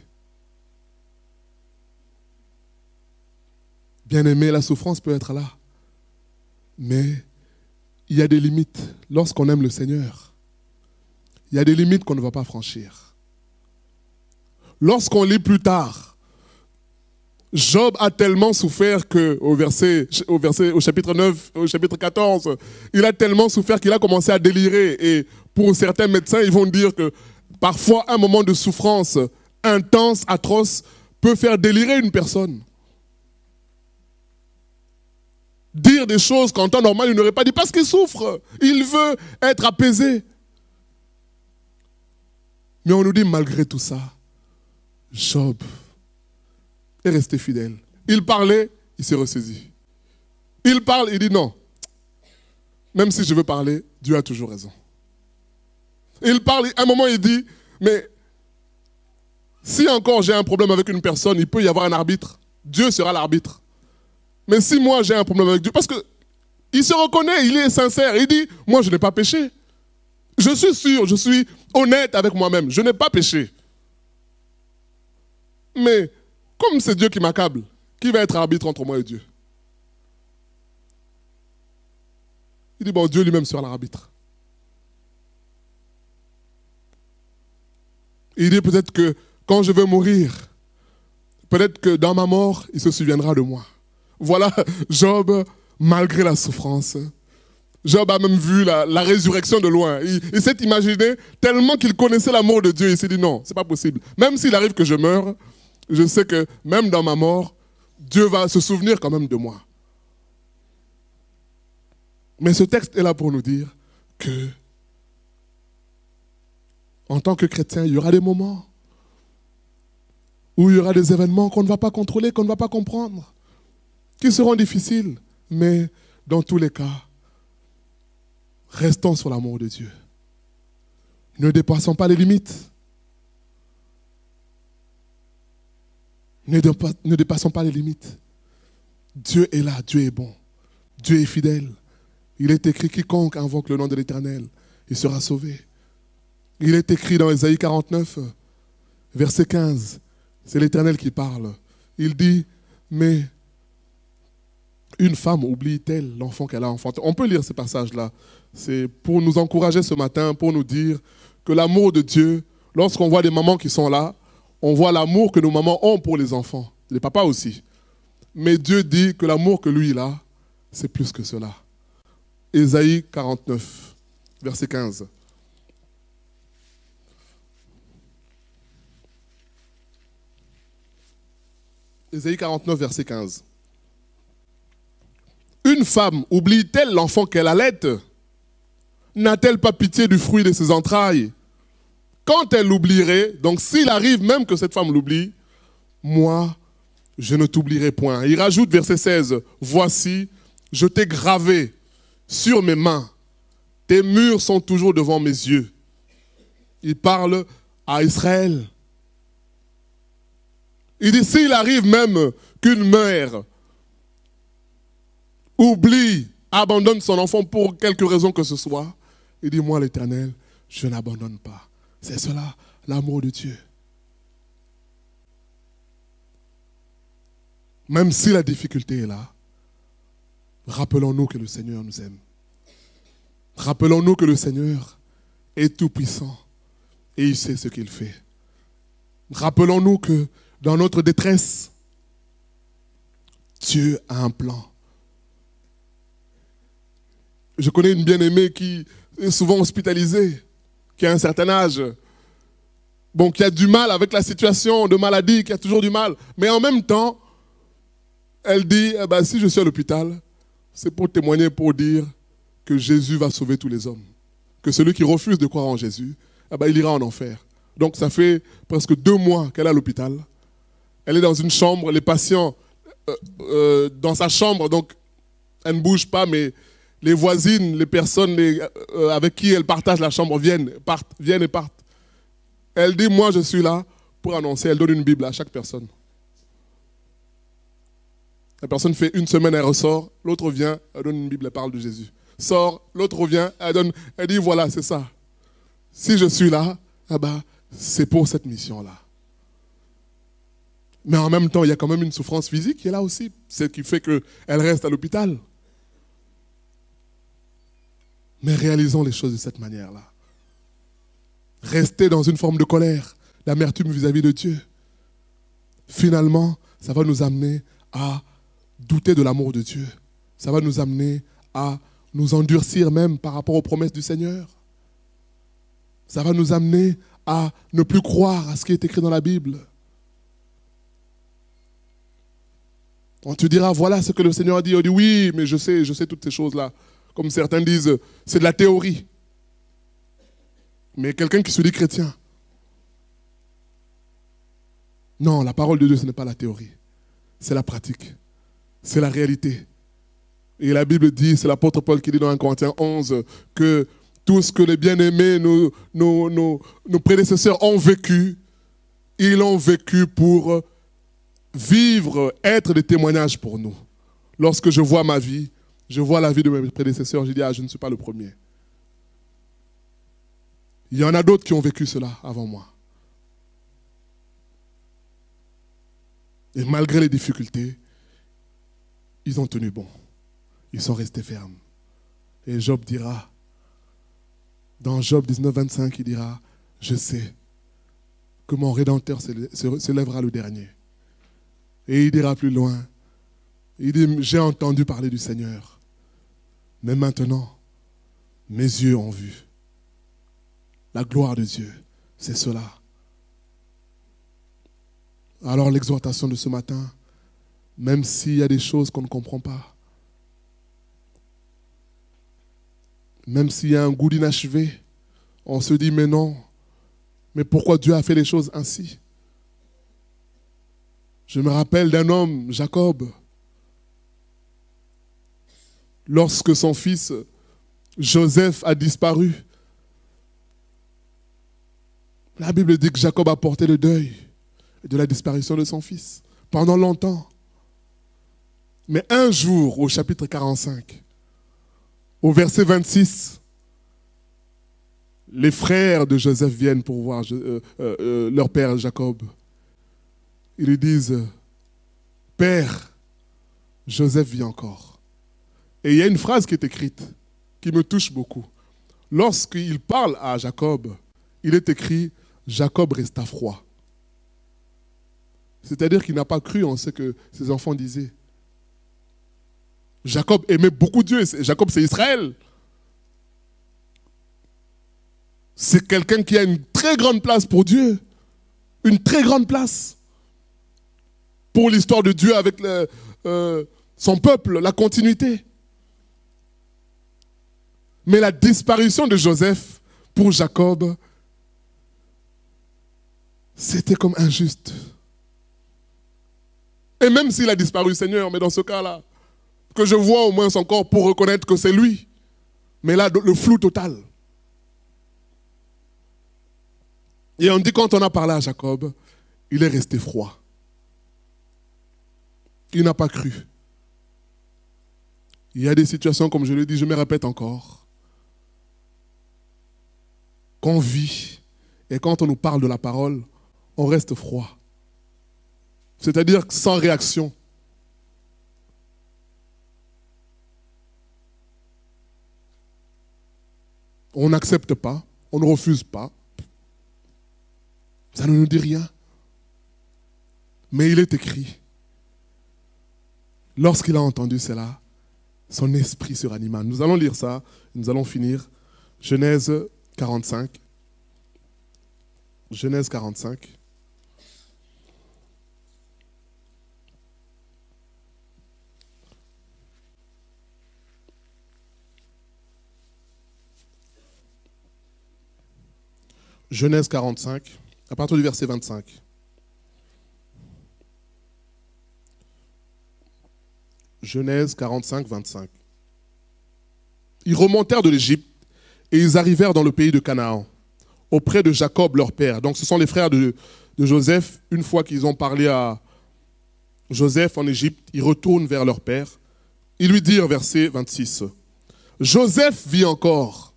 Bien-aimé, la souffrance peut être là. Mais il y a des limites lorsqu'on aime le Seigneur. Il y a des limites qu'on ne va pas franchir. Lorsqu'on lit plus tard, Job a tellement souffert qu'au au chapitre 9, au chapitre 14, il a tellement souffert qu'il a commencé à délirer. Et pour certains médecins, ils vont dire que parfois un moment de souffrance intense, atroce, peut faire délirer une personne. Dire des choses qu'en temps normal, il n'aurait pas dit parce qu'il souffre. Il veut être apaisé. Mais on nous dit malgré tout ça, Job est resté fidèle. Il parlait, il s'est ressaisi. Il parle, il dit non. Même si je veux parler, Dieu a toujours raison. Il parle, à un moment il dit, mais si encore j'ai un problème avec une personne, il peut y avoir un arbitre. Dieu sera l'arbitre. Mais si moi j'ai un problème avec Dieu, parce qu'il se reconnaît, il est sincère, il dit, moi je n'ai pas péché. Je suis sûr, je suis honnête avec moi-même, je n'ai pas péché. Mais comme c'est Dieu qui m'accable, qui va être arbitre entre moi et Dieu? Il dit, bon, Dieu lui-même sera l'arbitre. Il dit peut-être que quand je vais mourir, peut-être que dans ma mort, il se souviendra de moi. Voilà Job, malgré la souffrance. Job a même vu la résurrection de loin. Il s'est imaginé tellement qu'il connaissait l'amour de Dieu. Il s'est dit non, c'est pas possible. Même s'il arrive que je meure, je sais que même dans ma mort, Dieu va se souvenir quand même de moi. Mais ce texte est là pour nous dire que en tant que chrétien, il y aura des moments où il y aura des événements qu'on ne va pas contrôler, qu'on ne va pas comprendre, qui seront difficiles. Mais dans tous les cas, restons sur l'amour de Dieu. Ne dépassons pas les limites. Ne dépassons pas les limites. Dieu est là, Dieu est bon. Dieu est fidèle. Il est écrit, quiconque invoque le nom de l'Éternel, il sera sauvé. Il est écrit dans Ésaïe 49, verset 15. C'est l'Éternel qui parle. Il dit, mais une femme oublie-t-elle l'enfant qu'elle a enfanté? On peut lire ces passages-là. C'est pour nous encourager ce matin, pour nous dire que l'amour de Dieu, lorsqu'on voit des mamans qui sont là, on voit l'amour que nos mamans ont pour les enfants, les papas aussi. Mais Dieu dit que l'amour que lui il a, c'est plus que cela. Ésaïe 49, verset 15. Ésaïe 49, verset 15. Une femme oublie-t-elle l'enfant qu'elle allaite? N'a-t-elle pas pitié du fruit de ses entrailles? Quand elle l'oublierait, donc s'il arrive même que cette femme l'oublie, moi, je ne t'oublierai point. Il rajoute verset 16, voici, je t'ai gravé sur mes mains. Tes murs sont toujours devant mes yeux. Il parle à Israël. Il dit, s'il arrive même qu'une mère oublie, abandonne son enfant pour quelque raison que ce soit, il dit, moi l'Éternel, je n'abandonne pas. C'est cela, l'amour de Dieu. Même si la difficulté est là, rappelons-nous que le Seigneur nous aime. Rappelons-nous que le Seigneur est tout-puissant et il sait ce qu'il fait. Rappelons-nous que dans notre détresse, Dieu a un plan. Je connais une bien-aimée qui est souvent hospitalisée, qui a un certain âge, bon, qui a du mal avec la situation de maladie, qui a toujours du mal. Mais en même temps, elle dit, eh ben, si je suis à l'hôpital, c'est pour témoigner, pour dire que Jésus va sauver tous les hommes. Que celui qui refuse de croire en Jésus, eh ben, il ira en enfer. Donc ça fait presque 2 mois qu'elle est à l'hôpital. Elle est dans une chambre, les patients dans sa chambre, donc elle ne bouge pas, mais les voisines, les personnes avec qui elle partage la chambre viennent et partent. Elle dit, moi je suis là pour annoncer, elle donne une Bible à chaque personne. La personne fait 1 semaine, elle ressort, l'autre vient, elle donne une Bible, elle parle de Jésus. Sort, l'autre revient, elle dit, voilà, c'est ça. Si je suis là, ah ben, c'est pour cette mission-là. Mais en même temps, il y a quand même une souffrance physique qui est là aussi, ce qui fait qu'elle reste à l'hôpital. Mais réalisons les choses de cette manière-là. Rester dans une forme de colère, d'amertume vis-à-vis de Dieu. Finalement, ça va nous amener à douter de l'amour de Dieu. Ça va nous amener à nous endurcir même par rapport aux promesses du Seigneur. Ça va nous amener à ne plus croire à ce qui est écrit dans la Bible. On te dira, voilà ce que le Seigneur a dit. On dit, oui, mais je sais toutes ces choses-là. Comme certains disent, c'est de la théorie. Mais quelqu'un qui se dit chrétien. Non, la parole de Dieu, ce n'est pas la théorie. C'est la pratique. C'est la réalité. Et la Bible dit, c'est l'apôtre Paul qui dit dans 1 Corinthiens 11, que tout ce que les bien-aimés, nos prédécesseurs ont vécu, ils l'ont vécu pour vivre, être des témoignages pour nous. Lorsque je vois ma vie, je vois la vie de mes prédécesseurs, je dis, je ne suis pas le premier. Il y en a d'autres qui ont vécu cela avant moi. Et malgré les difficultés, ils ont tenu bon. Ils sont restés fermes. Et Job dira, dans Job 19, 25, il dira, je sais que mon Rédempteur se lèvera le dernier. Et il dira plus loin, il dit, j'ai entendu parler du Seigneur, mais maintenant, mes yeux ont vu. La gloire de Dieu, c'est cela. Alors l'exhortation de ce matin, même s'il y a des choses qu'on ne comprend pas, même s'il y a un goût d'inachevé, on se dit, mais non, mais pourquoi Dieu a fait les choses ainsi? Je me rappelle d'un homme, Jacob, lorsque son fils Joseph a disparu. La Bible dit que Jacob a porté le deuil de la disparition de son fils pendant longtemps. Mais un jour, au chapitre 45, au verset 26, les frères de Joseph viennent pour voir leur père Jacob. Ils lui disent, « Père, Joseph vit encore. » Et il y a une phrase qui est écrite, qui me touche beaucoup. Lorsqu'il parle à Jacob, il est écrit, « Jacob resta froid. » C'est-à-dire qu'il n'a pas cru en ce que ses enfants disaient. Jacob aimait beaucoup Dieu. Jacob, c'est Israël. C'est quelqu'un qui a une très grande place pour Dieu. Une très grande place. Pour l'histoire de Dieu avec son peuple, la continuité. Mais la disparition de Joseph, pour Jacob, c'était comme injuste. Et même s'il a disparu, Seigneur, mais dans ce cas-là, que je vois au moins son corps pour reconnaître que c'est lui. Mais là, le flou total. Et on dit quand on a parlé à Jacob, il est resté froid. Il n'a pas cru. Il y a des situations, comme je le dis, je me répète encore, qu'on vit et quand on nous parle de la parole, on reste froid. C'est-à-dire sans réaction. On n'accepte pas, on ne refuse pas. Ça ne nous dit rien. Mais il est écrit, lorsqu'il a entendu cela, son esprit se ranima. Nous allons lire ça, nous allons finir. Genèse 45. Genèse 45. Genèse 45, à partir du verset 25. Genèse 45, 25. Ils remontèrent de l'Égypte et ils arrivèrent dans le pays de Canaan, auprès de Jacob, leur père. Donc ce sont les frères de Joseph. Une fois qu'ils ont parlé à Joseph en Égypte, ils retournent vers leur père. Ils lui dirent, verset 26, « Joseph vit encore,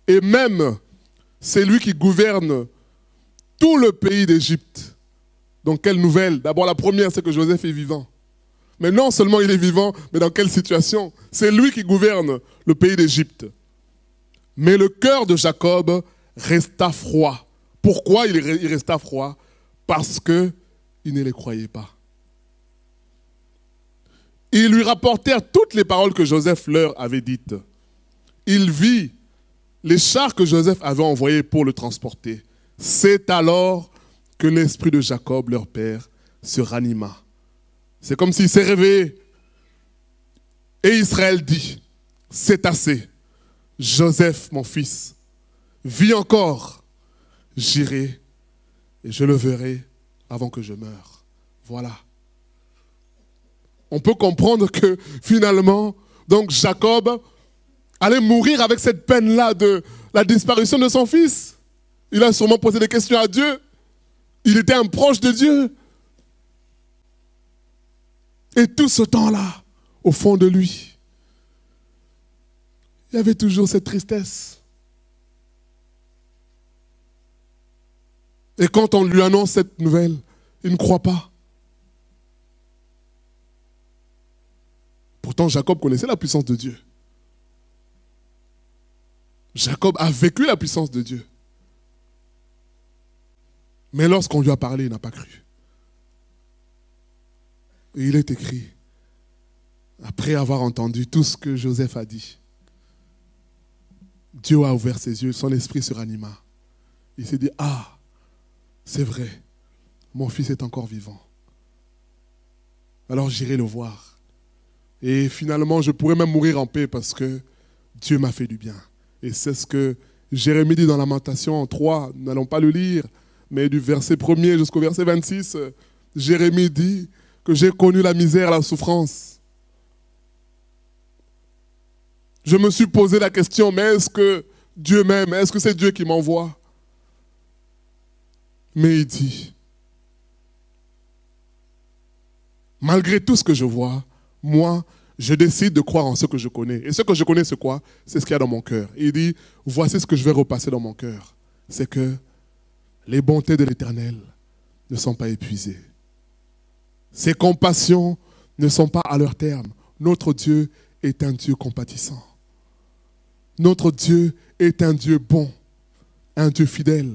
et même c'est lui qui gouverne tout le pays d'Égypte. » Donc quelle nouvelle? D'abord la première, c'est que Joseph est vivant. Mais non seulement il est vivant, mais dans quelle situation? C'est lui qui gouverne le pays d'Égypte. Mais le cœur de Jacob resta froid. Pourquoi il resta froid? Parce qu'il ne les croyait pas. Ils lui rapportèrent toutes les paroles que Joseph leur avait dites. Il vit les chars que Joseph avait envoyés pour le transporter. C'est alors que l'esprit de Jacob, leur père, se ranima. C'est comme s'il s'est réveillé. Et Israël dit, c'est assez. Joseph, mon fils, vit encore. J'irai et je le verrai avant que je meure. Voilà. On peut comprendre que finalement, donc Jacob allait mourir avec cette peine-là de la disparition de son fils. Il a sûrement posé des questions à Dieu. Il était un proche de Dieu. Et tout ce temps-là, au fond de lui, il y avait toujours cette tristesse. Et quand on lui annonce cette nouvelle, il ne croit pas. Pourtant, Jacob connaissait la puissance de Dieu. Jacob a vécu la puissance de Dieu. Mais lorsqu'on lui a parlé, il n'a pas cru. Et il est écrit, après avoir entendu tout ce que Joseph a dit, Dieu a ouvert ses yeux, son esprit se ranima. Il s'est dit, ah, c'est vrai, mon fils est encore vivant. Alors j'irai le voir. Et finalement, je pourrais même mourir en paix parce que Dieu m'a fait du bien. Et c'est ce que Jérémie dit dans Lamentation 3, nous n'allons pas le lire, mais du verset 1er jusqu'au verset 26, Jérémie dit que j'ai connu la misère, la souffrance. Je me suis posé la question, mais est-ce que Dieu m'aime? Est-ce que c'est Dieu qui m'envoie? Mais il dit, malgré tout ce que je vois, moi, je décide de croire en ce que je connais. Et ce que je connais, c'est quoi? C'est ce qu'il y a dans mon cœur. Il dit, voici ce que je vais repasser dans mon cœur. C'est que les bontés de l'Éternel ne sont pas épuisées. Ses compassions ne sont pas à leur terme. Notre Dieu est un Dieu compatissant. Notre Dieu est un Dieu bon, un Dieu fidèle.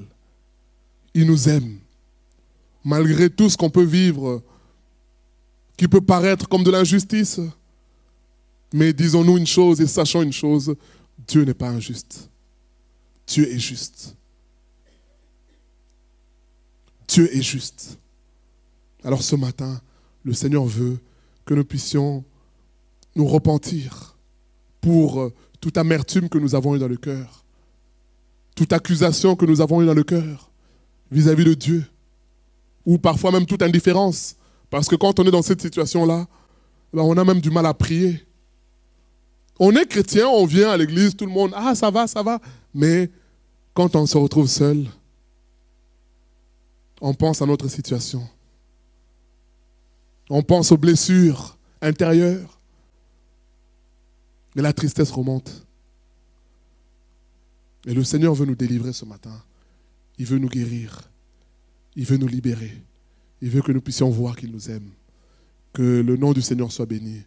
Il nous aime. Malgré tout ce qu'on peut vivre, qui peut paraître comme de l'injustice, mais disons-nous une chose et sachons une chose, Dieu n'est pas injuste. Dieu est juste. Dieu est juste. Alors ce matin, le Seigneur veut que nous puissions nous repentir pour toute amertume que nous avons eue dans le cœur, toute accusation que nous avons eue dans le cœur vis-à-vis de Dieu, ou parfois même toute indifférence, parce que quand on est dans cette situation-là, on a même du mal à prier. On est chrétien, on vient à l'église, tout le monde, ah ça va, mais quand on se retrouve seul, on pense à notre situation. On pense aux blessures intérieures. Et la tristesse remonte. Et le Seigneur veut nous délivrer ce matin. Il veut nous guérir. Il veut nous libérer. Il veut que nous puissions voir qu'il nous aime. Que le nom du Seigneur soit béni.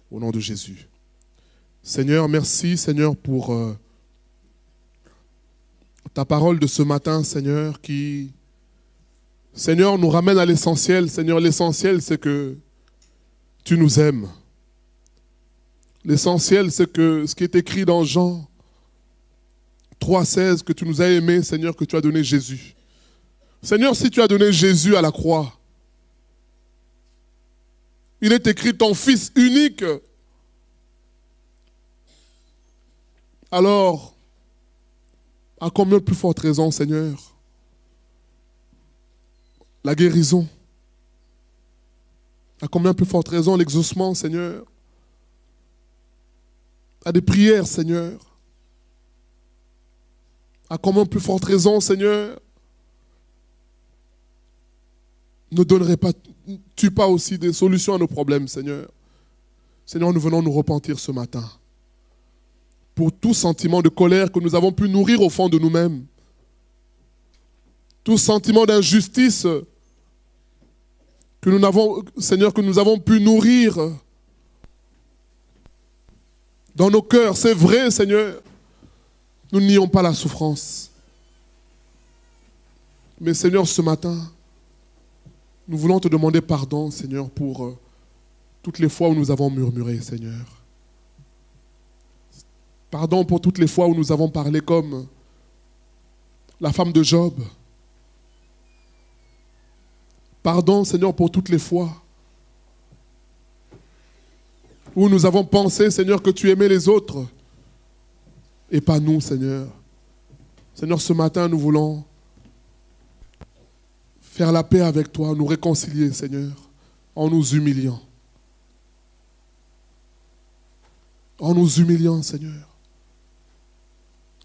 Au nom de Jésus. Seigneur, merci Seigneur pour ta parole de ce matin, Seigneur, qui, Seigneur, nous ramène à l'essentiel. Seigneur, l'essentiel, c'est que tu nous aimes. L'essentiel, c'est que ce qui est écrit dans Jean 3,16, que tu nous as aimés, Seigneur, que tu as donné Jésus. Seigneur, si tu as donné Jésus à la croix, il est écrit ton Fils unique. Alors, à combien de plus forte raison, Seigneur, la guérison, à combien de plus forte raison, l'exaucement, Seigneur, à des prières, Seigneur, à combien de plus forte raison, Seigneur, ne donnerais-tu pas aussi des solutions à nos problèmes, Seigneur? Seigneur, nous venons nous repentir ce matin pour tout sentiment de colère que nous avons pu nourrir au fond de nous-mêmes, tout sentiment d'injustice que nous avons, Seigneur, que nous avons pu nourrir dans nos cœurs. C'est vrai, Seigneur, nous ne nions pas la souffrance. Mais Seigneur, ce matin, nous voulons te demander pardon, Seigneur, pour toutes les fois où nous avons murmuré, Seigneur. Pardon pour toutes les fois où nous avons parlé comme la femme de Job. Pardon, Seigneur, pour toutes les fois où nous avons pensé, Seigneur, que tu aimais les autres et pas nous, Seigneur. Seigneur, ce matin, nous voulons faire la paix avec toi, nous réconcilier, Seigneur, en nous humiliant. En nous humiliant, Seigneur.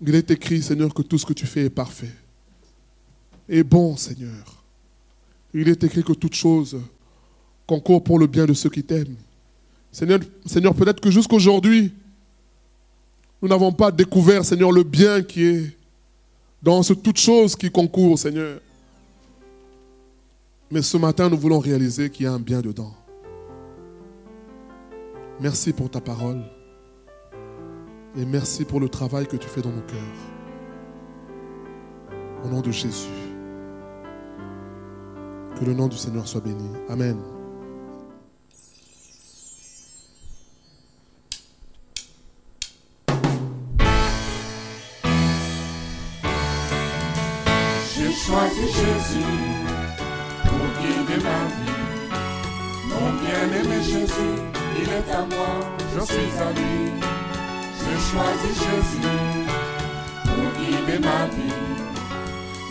Il est écrit, Seigneur, que tout ce que tu fais est parfait. Et bon, Seigneur. Il est écrit que toute chose concourt pour le bien de ceux qui t'aiment. Seigneur, peut-être que jusqu'aujourd'hui, nous n'avons pas découvert, Seigneur, le bien qui est dans toute chose qui concourt, Seigneur. Mais ce matin, nous voulons réaliser qu'il y a un bien dedans. Merci pour ta parole. Et merci pour le travail que tu fais dans nos cœurs. Au nom de Jésus. Que le nom du Seigneur soit béni. Amen. J'ai choisi Jésus pour guider ma vie. Mon bien-aimé Jésus, il est à moi, je suis à lui. J'ai choisi Jésus pour guider ma vie.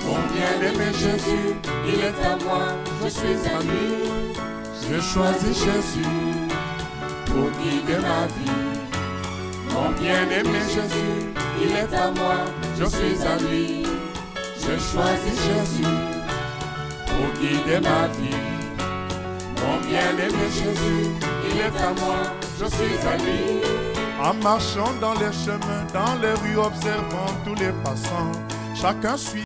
Mon bien-aimé Jésus, il est à moi, je suis à lui. J'ai choisi Jésus pour guider ma vie. Mon bien-aimé Jésus, il est à moi, je suis à lui. J'ai choisi Jésus pour guider ma vie. Mon bien-aimé Jésus, il est à moi, je suis à lui. En marchant dans les chemins, dans les rues, observant tous les passants, chacun suit.